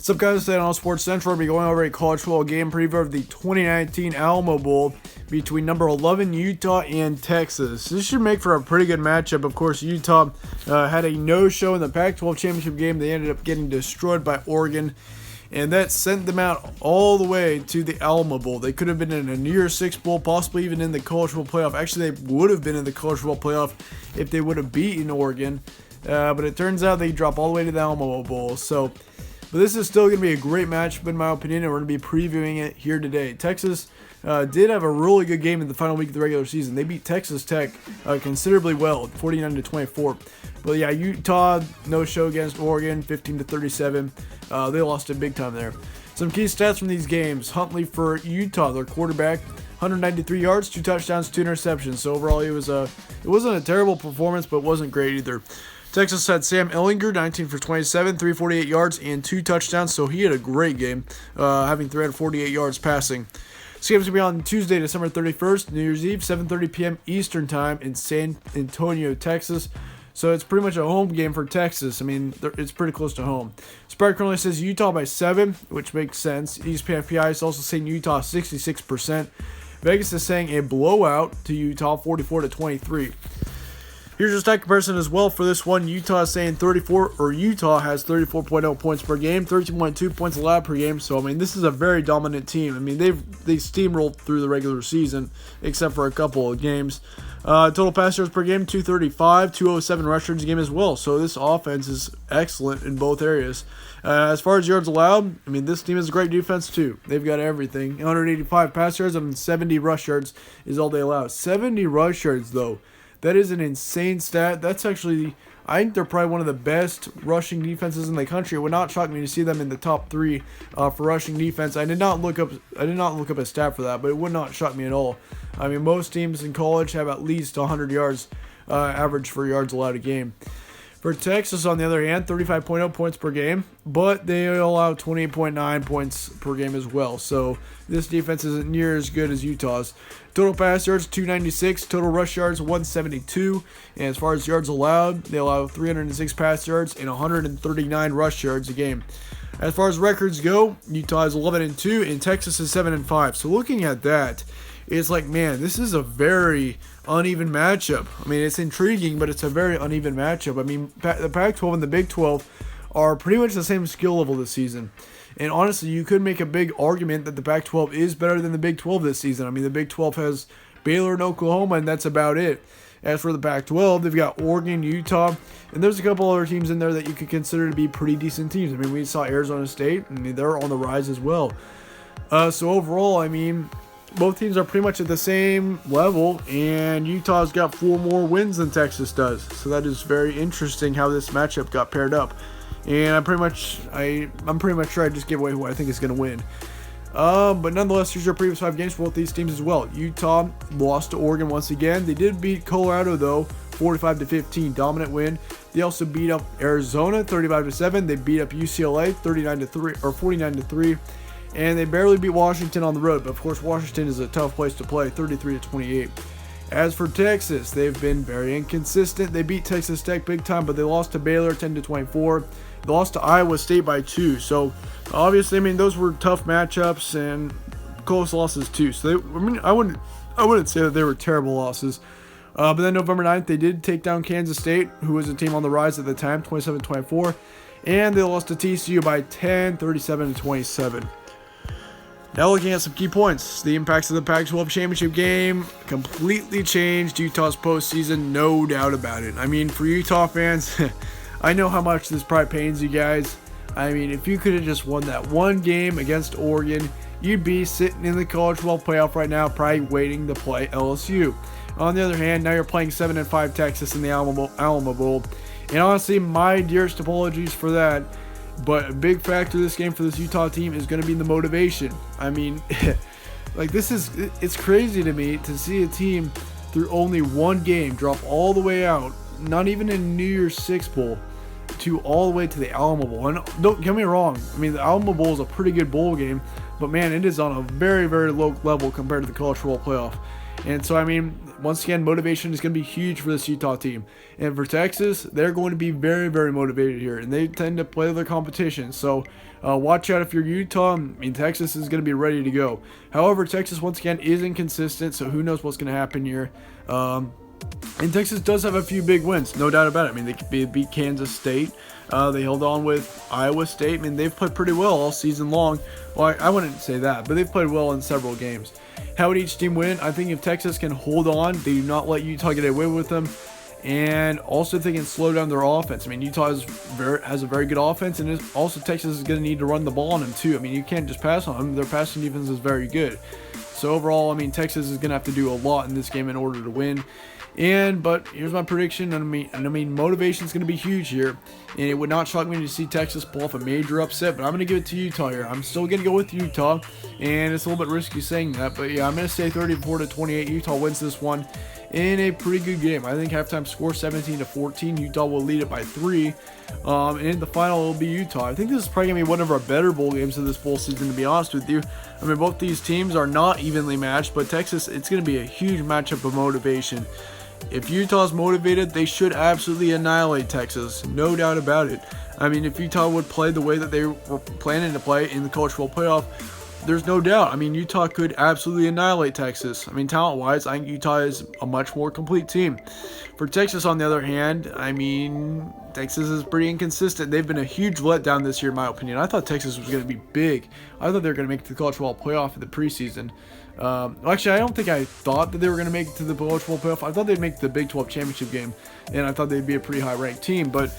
What's up, guys? Today on Sports Central, we'll be going over a college football game preview of the 2019 Alamo Bowl between number 11 Utah and Texas. This should make for a pretty good matchup. Of course, Utah had a no-show in the Pac-12 championship game. They ended up getting destroyed by Oregon, and that sent them out all the way to the Alamo Bowl. They could have been in a New Year's Six Bowl, possibly even in the college football playoff. Actually, they would have been in the college football playoff if they would have beaten Oregon, but it turns out they drop all the way to the Alamo Bowl. But this is still going to be a great matchup in my opinion, and we're going to be previewing it here today. Texas did have a really good game in the final week of the regular season. They beat Texas Tech considerably well, 49-24. But yeah, Utah no show against Oregon, 15-37. They lost it big time there. Some key stats from these games: Huntley for Utah, their quarterback, 193 yards, 2 touchdowns, 2 interceptions. So overall, it wasn't a terrible performance, but it wasn't great either. Texas had Sam Ehlinger, 19 for 27, 348 yards, and 2 touchdowns, so he had a great game, having 348 yards passing. This game's going to be on Tuesday, December 31st, New Year's Eve, 7:30 p.m. Eastern Time in San Antonio, Texas. So it's pretty much a home game for Texas. I mean, it's pretty close to home. Spread currently says Utah by 7, which makes sense. ESPN FPI is also saying Utah 66%. Vegas is saying a blowout to Utah, 44-23. Here's your stat comparison as well for this one. Utah is saying Utah has 34.0 points per game, 13.2 points allowed per game. So I mean, this is a very dominant team. I mean, they steamrolled through the regular season, except for a couple of games. Total pass yards per game, 235, 207 rush yards a game as well. So this offense is excellent in both areas. As far as yards allowed, I mean, this team has a great defense too. They've got everything. 185 pass yards and 70 rush yards is all they allow. 70 rush yards though. That is an insane stat. That's actually, I think they're probably one of the best rushing defenses in the country. It would not shock me to see them in the top 3 for rushing defense. I did not look up a stat for that, but it would not shock me at all. I mean, most teams in college have at least 100 yards average for yards allowed a game. For Texas, on the other hand, 35.0 points per game, but they allow 28.9 points per game as well. So this defense isn't near as good as Utah's. Total pass yards, 296. Total rush yards, 172. And as far as yards allowed, they allow 306 pass yards and 139 rush yards a game. As far as records go, Utah is 11-2 and Texas is 7-5. So looking at that, it's like, man, this is a very uneven matchup. I mean, it's intriguing, but it's a very uneven matchup. I mean, the Pac-12 and the Big 12 are pretty much the same skill level this season. And honestly, you could make a big argument that the Pac-12 is better than the Big 12 this season. I mean, the Big 12 has Baylor and Oklahoma, and that's about it. As for the Pac-12, they've got Oregon, Utah, and there's a couple other teams in there that you could consider to be pretty decent teams. I mean, we saw Arizona State, and they're on the rise as well. So overall, I mean, both teams are pretty much at the same level, and Utah's got 4 more wins than Texas does. So that is very interesting how this matchup got paired up. And I'm pretty much sure I just give away who I think is going to win. But nonetheless, here's your previous 5 games for both these teams as well. Utah lost to Oregon once again. They did beat Colorado though, 45-15, dominant win. They also beat up Arizona 35-7. They beat up UCLA 39-3 or 49-3. And they barely beat Washington on the road, but of course Washington is a tough place to play, 33-28. As for Texas, they've been very inconsistent. They beat Texas Tech big time, but they lost to Baylor 10-24. They lost to Iowa State by 2. So obviously, I mean, those were tough matchups and close losses too. So I wouldn't say that they were terrible losses. But then November 9th, they did take down Kansas State, who was a team on the rise at the time, 27-24, and they lost to TCU by 10, 37-27. Now looking at some key points, the impacts of the Pac-12 championship game completely changed Utah's postseason, no doubt about it. I mean, for Utah fans, I know how much this probably pains you guys. I mean, if you could have just won that one game against Oregon, you'd be sitting in the college football playoff right now, probably waiting to play LSU. On the other hand, now you're playing 7-5 Texas in the Alamo Bowl, and honestly, my dearest apologies for that. But a big factor of this game for this Utah team is going to be the motivation. I mean, like it's crazy to me to see a team through only one game drop all the way out, not even in New Year's Six Bowl, to all the way to the Alamo Bowl. And don't get me wrong, I mean, the Alamo Bowl is a pretty good bowl game, but man, it is on a very, very low level compared to the college football playoff. And so, I mean, once again, motivation is going to be huge for this Utah team. And for Texas, they're going to be very, very motivated here, and they tend to play their competition. So watch out if you're Utah. I mean, Texas is going to be ready to go. However, Texas, once again, is inconsistent, so who knows what's going to happen here. And Texas does have a few big wins, no doubt about it. I mean, they beat Kansas State. They held on with Iowa State. I mean, they've played pretty well all season long. Well, I wouldn't say that, but they've played well in several games. How would each team win? I think if Texas can hold on, they do not let Utah get away with them. And also, if they can slow down their offense. I mean, Utah has a very good offense, and also Texas is going to need to run the ball on them too. I mean, you can't just pass on them. Their passing defense is very good. So overall, I mean, Texas is going to have to do a lot in this game in order to win. But here's my prediction. I mean, motivation is going to be huge here, and it would not shock me to see Texas pull off a major upset. But I'm going to give it to Utah here. I'm still going to go with Utah, and it's a little bit risky saying that, but yeah, I'm going to say 34-28. Utah wins this one in a pretty good game. I think halftime score 17-14. Utah will lead it by 3. And in the final, it'll be Utah. I think this is probably going to be one of our better bowl games of this bowl season, to be honest with you. I mean, both these teams are not evenly matched, but Texas, it's going to be a huge matchup of motivation. If Utah's motivated, they should absolutely annihilate Texas. No doubt about it. I mean, if Utah would play the way that they were planning to play in the College Football Playoff, there's no doubt. I mean, Utah could absolutely annihilate Texas. I mean, talent-wise, I think Utah is a much more complete team. For Texas, on the other hand, I mean, Texas is pretty inconsistent. They've been a huge letdown this year, in my opinion. I thought Texas was going to be big. I thought they were going to make the College Football Playoff in the preseason. Actually, I don't think I thought that they were going to make it to the College Football Playoff. I thought they'd make the Big 12 championship game, and I thought they'd be a pretty high-ranked team. But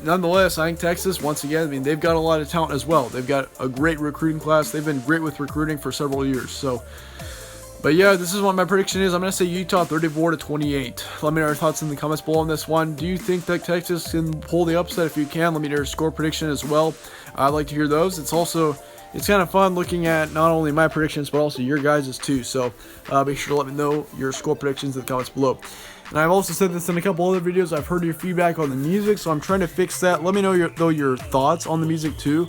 nonetheless, I think Texas, once again, I mean, they've got a lot of talent as well. They've got a great recruiting class. They've been great with recruiting for several years. So, but yeah, this is what my prediction is. I'm going to say Utah 34-28. Let me know your thoughts in the comments below on this one. Do you think that Texas can pull the upset? If you can, let me know your score prediction as well. I'd like to hear those. It's kind of fun looking at not only my predictions, but also your guys' too. So make sure to let me know your score predictions in the comments below. And I've also said this in a couple other videos. I've heard your feedback on the music, so I'm trying to fix that. Let me know your thoughts on the music too.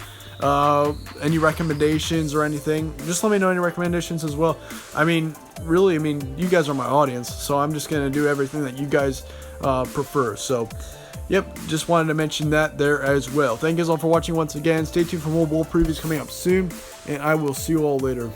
Any recommendations or anything. Just let me know any recommendations as well. I mean, really, you guys are my audience, so I'm just going to do everything that you guys prefer. So, yep, just wanted to mention that there as well. Thank you guys all for watching once again. Stay tuned for more bowl previews coming up soon, and I will see you all later.